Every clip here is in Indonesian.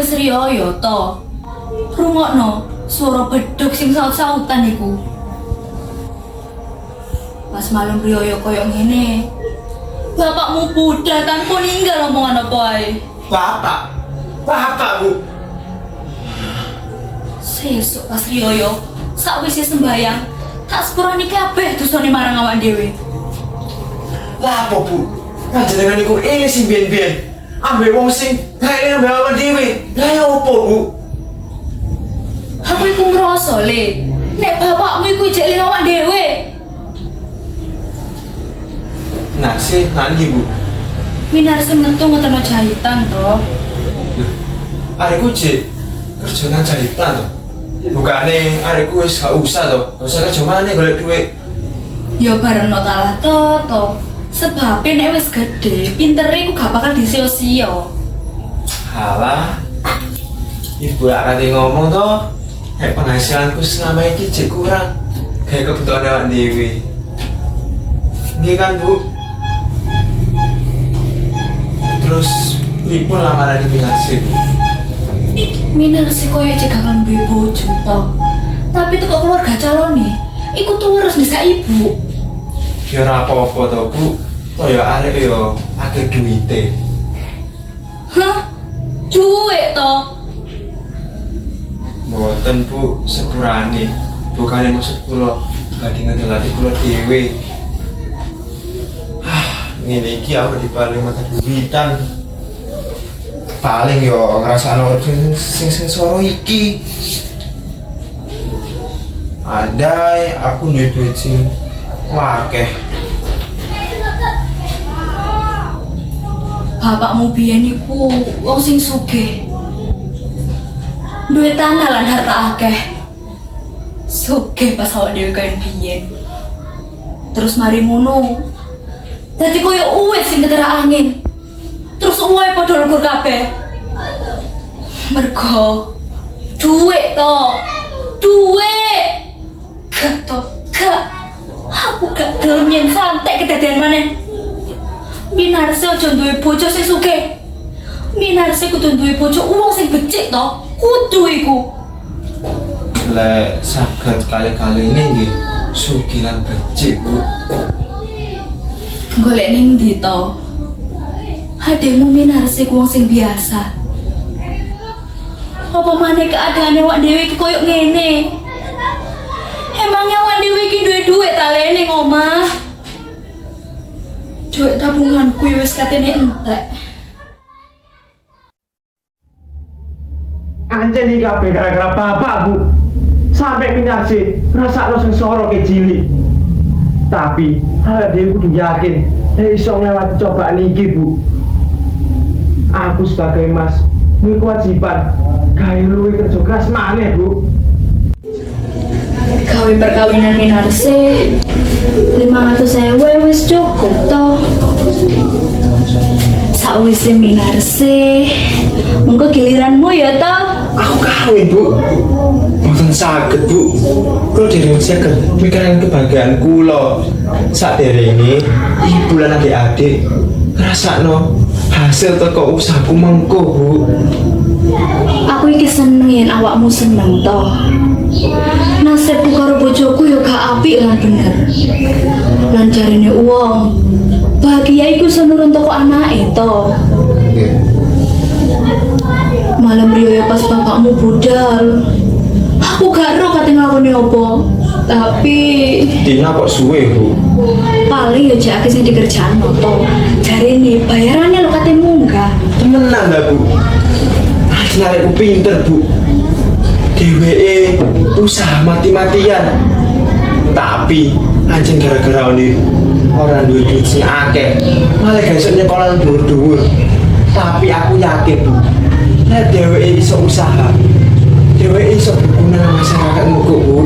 wis riyo to. Rungokno suara beduk sing saut-sautan iku. Pas malam riyo koyo ngene. Bapakmu budal tanpa ninggal omongan apa ae. Bapak Bu. Sesuk pas riyo sakwise sembayang tak sepurani kabeh dosane marang awak dhewe. Lah apa Bu? Panjenengan iku sing biyen-biyen ambek wong sing gawe ambek awak dhewe. Lah ya opo Bu? Aku iku ngrasa le, nek bapakmu iku jek eling awak dhewe. Nah sih, nanti Bu. Minar sing metu ngoten jahitan to. Areku jek kerja nang jahitan to. Bukane areku wis gak usah to. Gak usah kerja maneh golek duit. Ya bareng kalah to. Sebab nek wis gede, pintere iku gak bakal disio-sio. Halah. Ibu akate ngomong to, nek penghasilanku selama iki jek kurang. Kayak kebutuhan awak dhewe. Nggih kan, Bu? Terus pripun lamaran iki nasib? Minar sih koyo jek gak duwe bojo to. Tapi tuh kok keluarga calone, iku terus bisa ibu. Ya ora apa-apa to, Bu. Kaya arek yo akeh duwite. Hah? Duit to? Mboten, Bu, sepurane. Bukane maksud kula badhe ngedelati kula dhewe. Ngene iki aku dipaling mata duwitan. Paling yo ngrasakno sing soro iki. Andai aku duwe duit sing akeh. Bapakmu biyen iku wong sing sugih. Duwe tanah lan harta akeh. Sugih pas awak dhewe kae biyen. Terus mari ngono. Dadi koyo uwit sing keterak angin. Terus uwe padha lugur kabeh. Mergo duit to. Duit. Gak. Aku gak gelem yen santai kedadean maneh. Minarse aja duwe bojo sing sugih. Minarse kudu duwe bojo wong sing becik to. Kudu iku. Lek saged kali-kali ini nggih sugih lan becik, Bu. Golek ning ndi to? Ademu Minarse ku wong sing biasa. Apa maneh keadaane awak dhewe iki koyo ngene? Emangnya awak dhewe iki duwe duit ta le ning omah? Duit tabunganku wis katene entek. Anjen iki kabeh gara-gara bapak, Bu. Sampai Minarse ngrasakno sengsara ke cilik. Tapi awake dhewe kudu yakin nek iso nglewati cobaan iki, Bu. Aku sebagai mas duwe kewajiban gawe luwih kerja keras maneh, Bu. Gawe perkawinan Minarse 500.000 wis cukup toh. Sakwise Minarse mengko giliranmu ya toh. Aku kawin, Bu. Mboten saged, Bu. Kula dereng saged mikirin kebahagiaan kula. Saderenge ibu lan adik-adik ngrasakno hasil teko usahaku mengko, Bu. Aku iki seneng yen awakmu seneng toh. Nasibku karo bojoku yo gak apik lan bener. Lan jarine uwong bahagia iku senurun toko anake toh. Malam riyo pas bapakmu budal. Aku gak ero kate nglakoni apa. Tapi Dina kok suwe, Bu? paling yo jek akeh sing dikerjakno toh. Jarine bayarannya lo kate munggah. Temenan lah, Bu. Ajeng arekku pinter, Bu. Dheweke usaha mati-matian. Tapi anjing gara-gara ini orang duwe duit sing akeh. Malah gak iso nyekolah dhuwur-dhuwur. Tapi aku yakin, Bu. Nek dheweke iso usaha, dheweke iso berguna nang masyarakat mugo, Bu.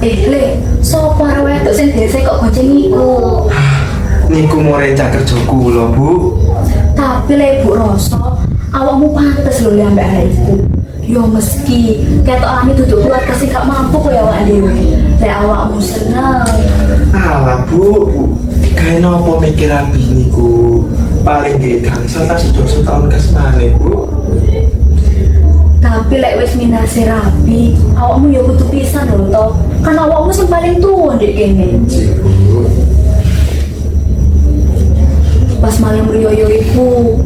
Le, sopo arek wedok sing dhewe kok goceng iku? Niku mau rencana kerja kula, Bu. Tapi le Ibu rasa awakmu pantes lho le ambek arek iku. Yo meski ketokane duduk keluarga sing gak mampu koyo awak dhewe. Lek awakmu seneng. Alah, Bu. Gawe napa mikir rapi niku? Paling nggih gangsal tak 1 tahun kesmane, Bu. Tapi lek wis minase rapi, awakmu ya kudu pisan lho to. Kan awakmu sing paling tuwa ndek kene. Pas malam riyoyo iku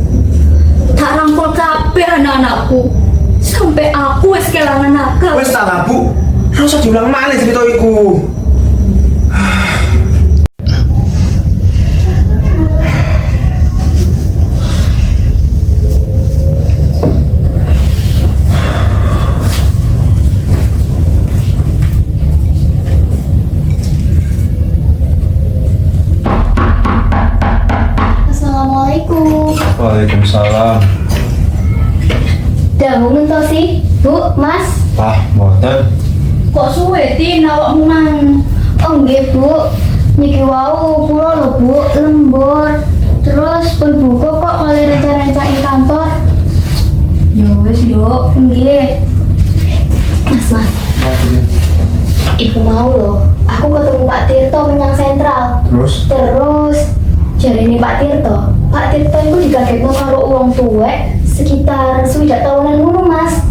tak rangkul kabeh anak-anakku. Sampai aku wis kelangan akal. Wes tak lah Bu, ora usah diulang malih cerita iku. Assalamualaikum. Waalaikumsalam. Dah bangun toh sih, Bu, Mas? Wah, mboten. Kok suwe Tin awakmu mang? Oh nggih, Bu. Niki wau kula lho, Bu, lembur. Terus pun buku kok kali rencana ing kantor. Ya wis yo. Nggih. Mas. Iku mau loh. Aku ketemu Pak Tirto menyang sentral. Terus jadi ini Pak Tirto itu dikagetno karo uang tuwek sekitar 7 tahunan ngono Mas.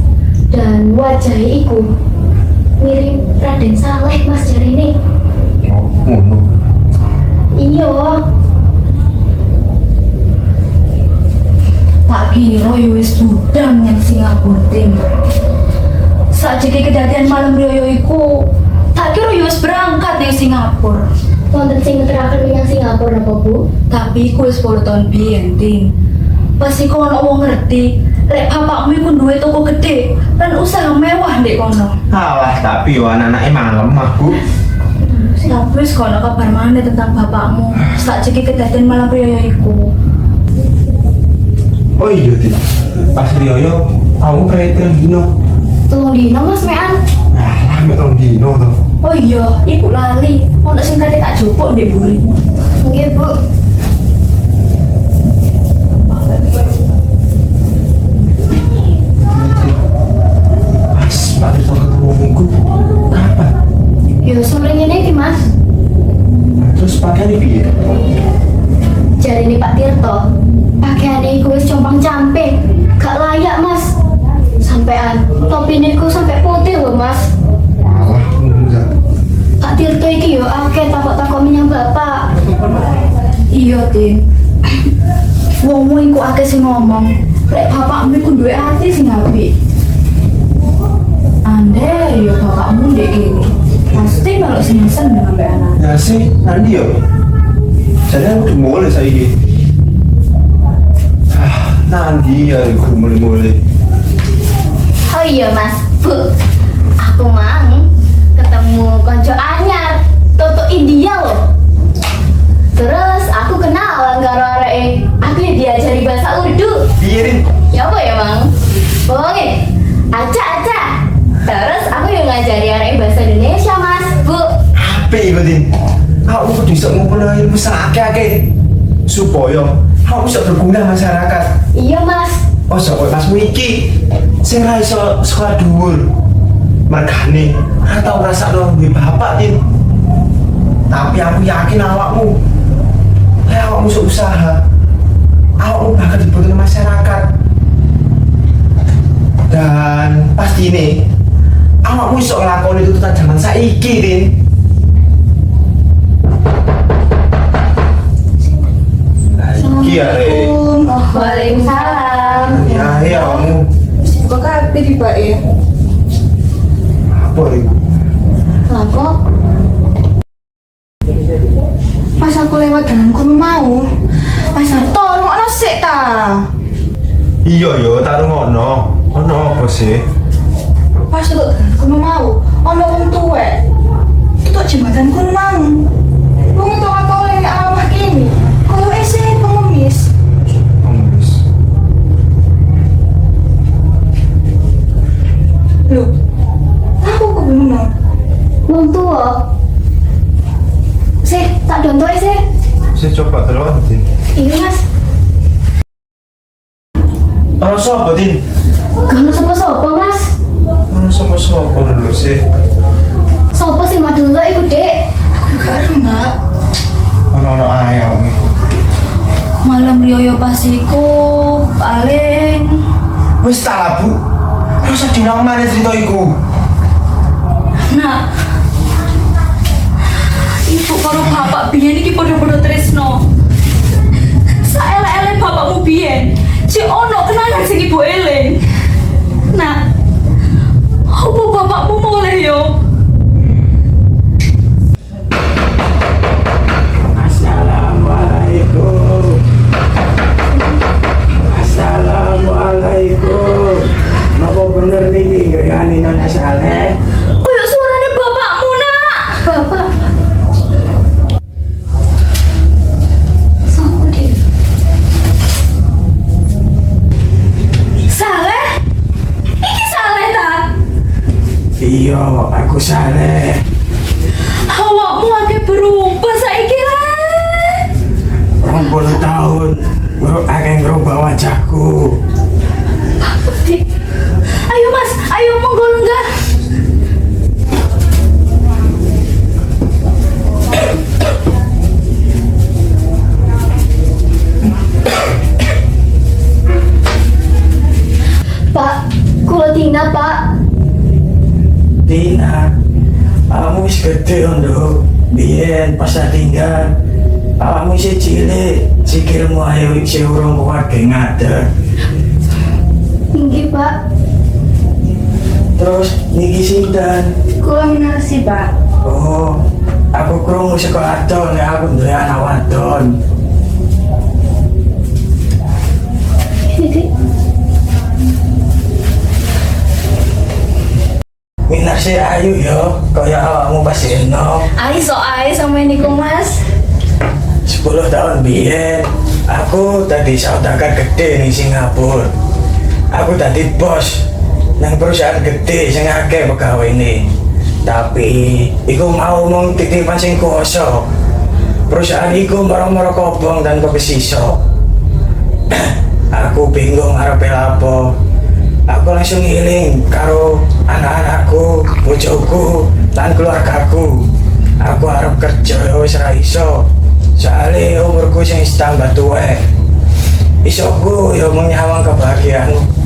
Dan wajahnya iku mirip Raden Saleh Mas jari ini. Oh, ngono. Iya. Tak kira ya wis budang yang Singapura Tin. Sajake kedadian malam riyo iku, tak kira ya wis berangkat ning Singapura. Wonten sing ngeteraken menyang Singapura napa Bu? Tapi iku wis 10 tahun biyen Tin. Pas iku ana wong ngerti, lek bapakmu iku duwe toko gede dan usaha mewah ndek kono. Alah, tapi yo anak-anake malam mah Bu. Tapi wis kono kabar maneh tentang bapakmu. Sajake kedadian malam riyo iku. Oh iya Tin, pas riyo kamu kayak dino. Tolong dino Mas mean. Alah, mek rong dino to. Oh iya, iku lali. Ono sing kate tak jupuk ndek buri. Nggih Bu. Pas Pak Tirto ketemu minggu, kapan? Yo sore ngene iki Mas. Terus pakaian piye? Jari ini Pak Tirto, pakaiannya iku wis compang-camping, gak layak Mas. Sampean topi niku sampai putih loh Mas. Alah, enggak. Pak Tirto iki yo akeh takok-takok menyang Bapak. Iya, Tin. Wong-wong iku akeh sing ngomong, lek bapakmu iku duwe ati sing apik. Ande yo bapakmu ndek kene. Pasti kalau sing seneng ambek anak. Ya sih, nanti yo. Jadi aku udah mulai saiki. Nanti ya aku mulai. Oh iya Mas, Bu. Aku mang ketemu konco anyar, Toto India loh. Terus aku kenalan karo areke. Aku ya diajari bahasa Urdu. Piring. Ya apa ya Mang? Pokoknya aca. Terus aku yang ngajari areke bahasa Indonesia Mas, Bu. Apa itu Din? Aku kudu bisa ngumpulin ilmu sakake supaya aku bisa berguna masyarakat. Iya Mas. Oh, sok masmu iki sing ra iso sekolah dhuwur. Makane ora tau rasakno duwe bapak, Din. Tapi aku yakin awakmu. Awakmu sok usaha. Awakmu bakal dibutuhin masyarakat. Dan pasti ini awakmu iso nglakoni tuntutan zaman saiki, Din. Iki ya, Re. Waalaikumsalam. Ya, ya, kamu. Kok kabeh dibake? Apa itu? Lah kok Pas aku lewat dalam kono mau, pasar tolong ana sik ta. Iya, yo, taruh ngono. Ono apa sih? Pas aku dalam kono mau, ana wong tuwek. Itu jembatan kono mau. Wong itu aku oleh arwah kene. Kalau ese pengemis. Pengemis. Loh, aku kok bingung. wong tua. Tak contoh sih. Saya coba terus, Din. Iya Mas. Ono sapa, Din? Gak sopo-sopo Mas. Ono sapa dulu sih? Sopo sih madula iku Dek? Aku gak enak. Ono ayam. Malam riyo pas iku paling Wis tak lah, Bu. Ora usah diulang maneh cerita iku. Nak, ibu karo bapak biyen iki padha-padha tresno. Saelek-elek bapakmu biyen, cek ono kenangan sing ibu eling. Nak, apa bapakmu mulai yo? Assalamualaikum. Assalamualaikum. Napa bener niki gayane Nyonya Saleh? Koyo suarane bapakmu, Nak. Bapak. Sopo dia? Saleh? Iki Saleh ta? Iya, aku Saleh. Awakmu akeh berubah saiki lah. 20 tahun baru akeh ngerubah wajahku. Ayo Mas, ayo monggo lenggah. Pak, kula Tina, Pak. Tina, kamu wis gede nduk. Biyen pas tinggal, kamu isih cilik, sikilmu ayo isih urung kuat ge ngadeg. Nggih, Pak. Terus niki sinten? Kula Minarsi, Pak. Oh, aku krungu saka adon nek aku duwe anak wadon. Minarsi ayu yo, kaya awakmu pas enom. Ayo sama niku, Mas. 10 tahun biyen, aku tadi saudagar gede ning Singapura. Aku tadi bos nang perusahaan gede sing akeh pegawene. Tapi iku mau mung titipan sing kuwasa. Perusahaan iku mara-mara kobong dan kesisok. Aku bingung arepe lapo. Aku langsung ngiling karo anak-anakku, bojoku, lan keluargaku. Aku arep kerja wis ra iso. Soale umurku sing tambah tuwek. Isoku ya mung nyawang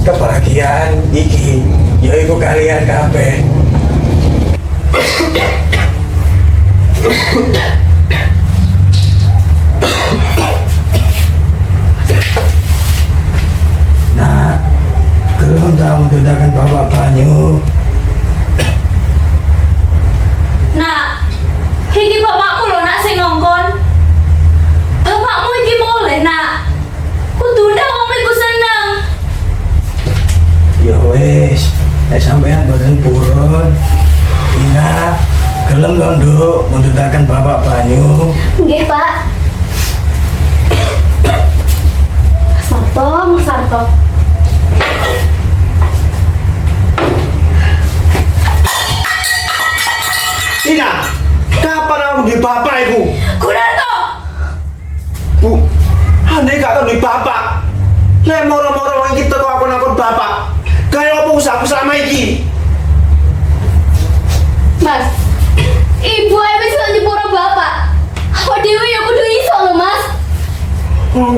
kebahagiaan iki yaiku kalian kabeh. Nah, gelem tak mendudakan bapak banyu. Nak, iki bapakmu lho nak sing ngongkon. Bapakmu iki mulai nak. Kudune wong iku seneng. Ya wis, nek sampean boten purun. Ina, gelem lho nduk mendudakan bapak banyu. Nggih, Pak. Mas Sarto. Ina, kapan aku di bapak iku? Gunarto, Bu, andai gak tau di bapak. Lek moro-moro wong kita kok akun bapak. Kayak apa usahaku selama iki? Mas. Ibu ae wis nyepuro Bapak. Apa dhewe ya kudu iso lho, Mas.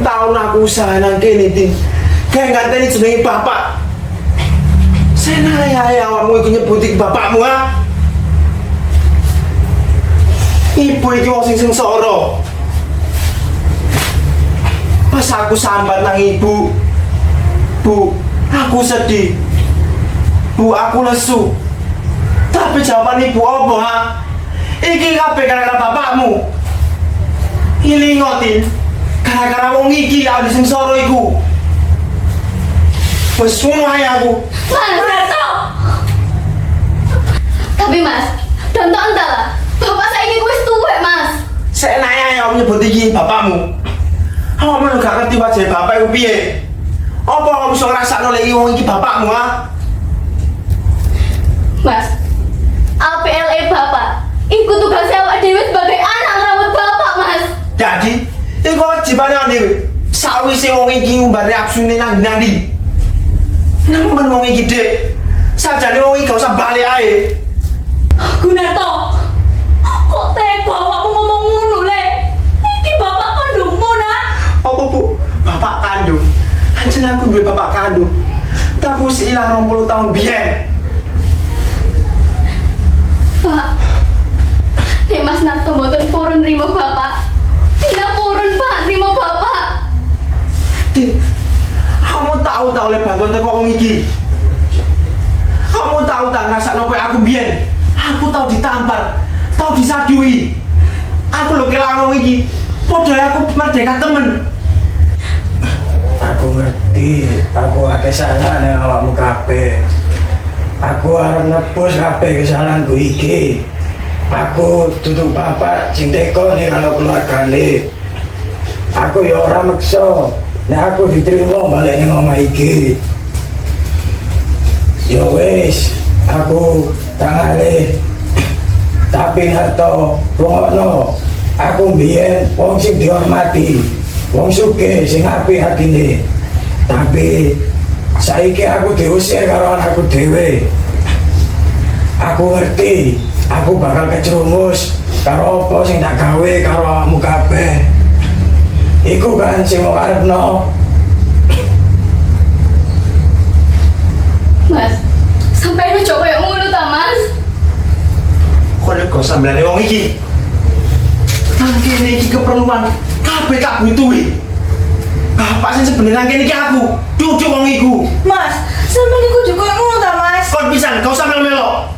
Tahun aku usaha nang kene, Tin. Kayak nganteni jenenge bapak. Senaya ya awakmu iku nyebuti bapakmu, ha? Ibu iki wong sing sengsara. Pas aku sambat nang ibu, Bu, aku sedih. Bu, aku lesu. Tapi jawaban ibu apa, ha? Iki kabeh gara-gara bapakmu. Ilingotin, gara-gara wong iki aku disengsara iku. Wes ngono ae aku. Mas. Gunarto. Tapi Mas, contoh entah. Bapak saiki wis tuwek, Mas. Seenaknya ya nyebut iki bapakmu. Kamu gak ngerti wajah bapak iku piye? Apa kamu iso ngrasakno lek iki wong iki bapakmu, ha? Mas, APLE Bapak. Iku tugas awak dhewe sebagai anak ngrawat Bapak, Mas. Jadi, iku wajibane dhewe. Sawise wong iki ngumbare absune nang ndi? Nang men wong iki, Dik. Sajane wong iki gak usah balik ae. Gunarto, kok tega awakmu ngomong ngono le? Iki bapak kandungmu nak. Apa, Bu? Bapak kandung. Anjen aku duwe bapak kandung. Tapi ilang 20 tahun biyen. Pak, nek Mas Narto mboten purun nrimo Bapak. Tidak purun Pak, nrimo Bapak. Din, kamu tahu tak oleh bantuan teko wong iki? Kamu tahu tak ngrasakno koyo aku biyen? Aku tahu ditampar, tahu disadui. Aku lho kelangan wong iki. Padha aku merdeka temen. Aku ngerti, aku akeh salah ning awakmu kabeh. Aku arep nebus kabeh kesalahanku iki. Aku duduk bapak sing teko ning karo keluargane. Aku ya ora meksa, nek aku diterima balik ning omah iki. Ya wis, aku tangale. Tapi Narto, rungokno, aku mbiyen wong sing dihormati, wong sugih sing apik atine. Tapi saiki aku diusir karo anakku dhewe. Aku ngerti, aku bakal kecerumus karo apa sing tak gawe karo awakmu kabeh. Iku kan sing mau arepno. Mas, sampai lu coba yang ngono ta, Mas? Kok nek gak sampeyan wong iki. Nang kene iki keperluan kabeh tak butuhi. Bapak sing sebenarnya kene iki aku, duduk wong iku. Mas, sampeyan iku juga ngono ta, Mas? Kon pisan, kau sampe melo.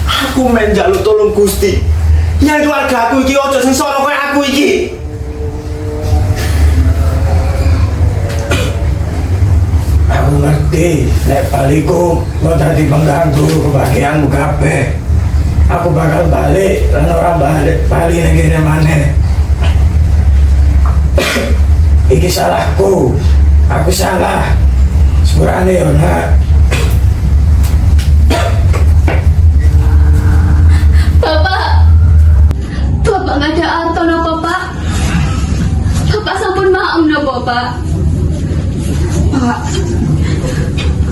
Aku men njaluk tolong Gusti. Nyai keluarga aku iki ojo sing soro koyo aku iki. Aku ngerti, nek baliku mau dadi pengganggu kebahagiaanmu kabeh. Aku bakal balik, lan ora balik ning kene maneh. Iki salahku, aku salah. Sepurane yo nak. Bapak nggak ada arto nopo Pak. Bapak sampun maaf nopo Pak. Pak,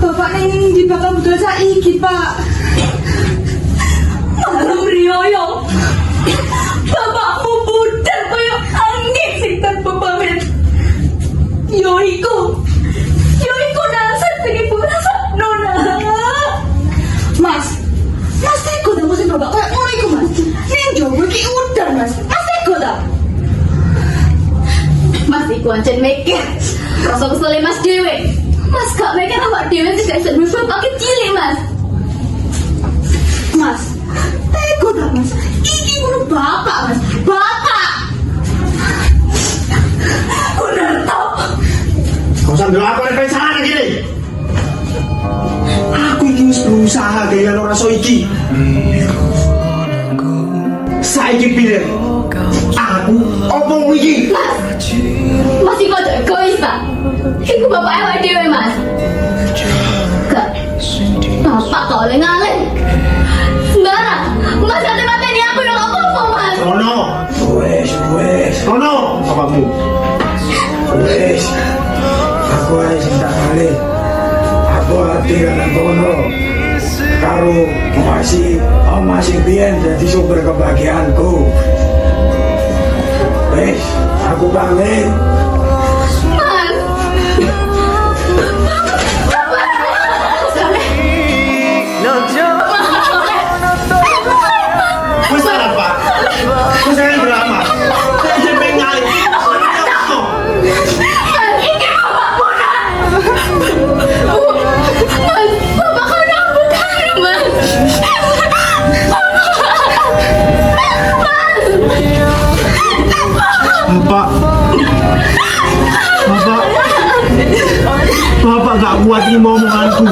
Bapak ning di bakal budal saiki, Pak. Malam riyoyo. Bapakmu budal koyo angin sing tanpa pamit. Yo iku dasar sing ibu rasa nona. Mas teko ta mesti bapak koyo ngono iku, Mas. Ning jowo iki udan, Mas. Mas teko ta? Mas iku ancen mikir. Rasa kesel Mas dhewe. Mas gak mikir awak dhewe sing gak iso duwe bapak kecil Mas. Mas, teko ta, Mas? Iki ngono bapak, Mas. Bapak. Bener to. Kau sambil aku nek salah gini. Aku iki wis berusaha gaya ora so iki. Saiki pilih. Aku opo iki? Mas iku aja egois Pak. Iku bapak awak dhewe Mas. Gak. Bapak kok oleh ngalih. Sembarang. Mas ate mateni aku yang apa Mas. Rono, Wes. Rono, bapakmu. Wes, aku ae sing tak balik. Aku ati kana kono. Karo omah sing biyen dadi sumber kebahagiaanku. Wes, aku pamit. Mas. Wis salah, Pak. Wis jangan drama. Saya jeneng ngalih. Mas, bapak kau nak bukan Mas. Bapak gak kuat ini mau omonganku.